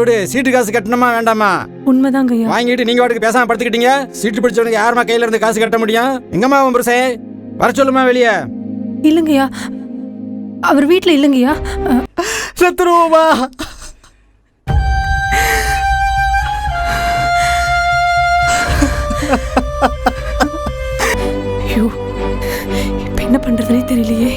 விடு, சீட்டு காசு கட்டணுமா வேண்டாமா? உண்மைதாங்க ஐயா. வாங்கிட்டு நீங்க வாட்டுக்கு பேசாம படுத்துக்கிட்டீங்க. சீட்டு பிடிச்சவனுக்கு யாருமா கையில இருந்து காசு கட்ட முடியும்? எங்கம்மா உன் புருஷன்? வர சொல்லுமா வெளியே. இல்லைங்கய்யா, அவர் வீட்டில் இல்லைங்கய்யா. செத்துருவோமா? ஐயோ, இப்ப என்ன பண்றதுனே தெரியலையே.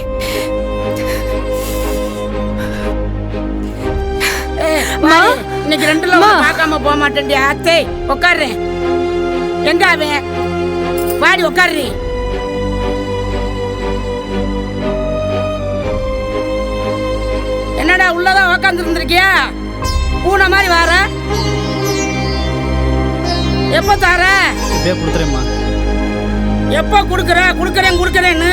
இன்னைக்கு 2 பார்க்காம போக மாட்டேன். அத்தை உட்காரு. எங்க அவன்? வாடி உட்காரு. என்னடா உள்ளதான் உட்காந்து இருந்திருக்கியா? பூனை மாதிரி வார. எப்ப தார? கொடுத்துறேம்மா. எப்ப குடுக்கறேன்னு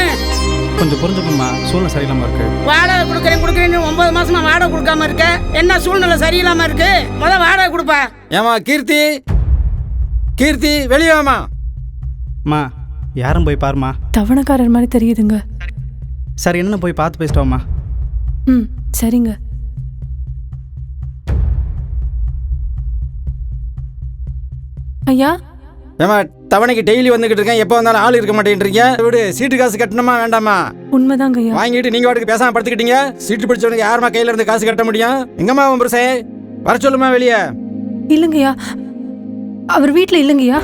கொஞ்சம் புரிஞ்சுக்கணுமா, சூழ்நிலை சரியில்லாம இருக்கு. வாடகை கொடுக்கறேன்னு 9 மாசமா வாடகை கொடுக்காம இருக்க. என்ன சூழ்நிலை சரியில்லாம இருக்கு? வாடகை கொடுப்பா. ஏமா கீர்த்தி வெளியே வாமா. அம்மா, யாரும் போய் பாருமா. தவணைக்காரர் மாதிரி தெரியுதுங்க. சரி, என்ன போய் பார்த்து பேசிட்டோம்மா. ம், சரிங்க. ஐயா, ஏமா தவணைக்கு டெய்லி வந்துகிட்டு இருக்கேன், எப்போ வந்தாலும் ஆள் இருக்க மாட்டேன்றீங்க. விடு, சீட்டு காசு கட்டணுமா வேண்டாமா? உண்மைதாங்க ஐயா. வாங்கிட்டு நீங்க வாட்டுக்கு பேசாம படுத்துக்கிட்டீங்க. சீட்டு பிடிச்சவனுக்கு யாருமா கையில இருந்து காசு கட்ட முடியும்? எங்கம்மா உன் புருஷன்? வர சொல்லுமா வெளியே. இல்லைங்கய்யா, அவர் வீட்டில் இல்லைங்கய்யா.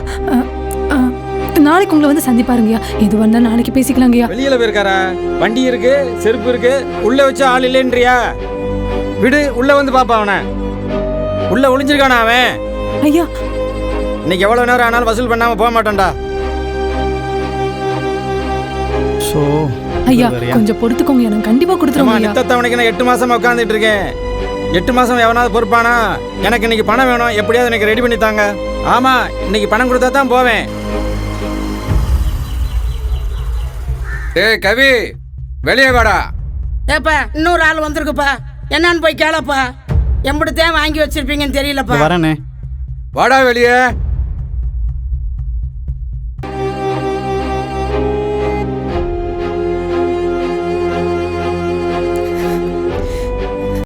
நாளைக்கு உங்களை வந்து சந்திப்பாருங்கய்யா. எது வந்தா நாளைக்கு பேசிக்கலாங்கய்யா. வெளியில போயிருக்காரா? வண்டி இருக்கு, செருப்பு இருக்கு, உள்ள வச்சு ஆள் இல்லைன்றியா? விடு, உள்ள வந்து பாப்பா. அவனை உள்ள ஒளிஞ்சிருக்கானா அவன்? ஐயா, இன்னைக்கு எவ்வளவு நேரம் ஆனாலும் வசூல் பண்ணாம போக மாட்டான்டா. ஐயா கொஞ்சம் பொறுத்துக்கோங்க, நான் கண்டிப்பா கொடுத்துருவேன். நித்தத்தவணைக்கு நான் 8 மாசமா உட்கார்ந்துட்டு இருக்கேன். 8 மாசம் எவனாவது பொறுப்பானா? எனக்கு இன்னைக்கு பணம் வேணும், எப்படியாவது எனக்கு ரெடி பண்ணி தாங்க. ஆமா, இன்னைக்கு பணம் கொடுத்தா தான் போவேன். கவி, வெளியே வாடா. ஏப்பா, இன்னொரு ஆள் வந்திருக்குப்பா. என்னன்னு போய் கேளப்பா. எம்பிடுத்தேன் வாங்கி வச்சிருப்பீங்கன்னு தெரியலப்பா. வரேனே. வாடா வெளியே.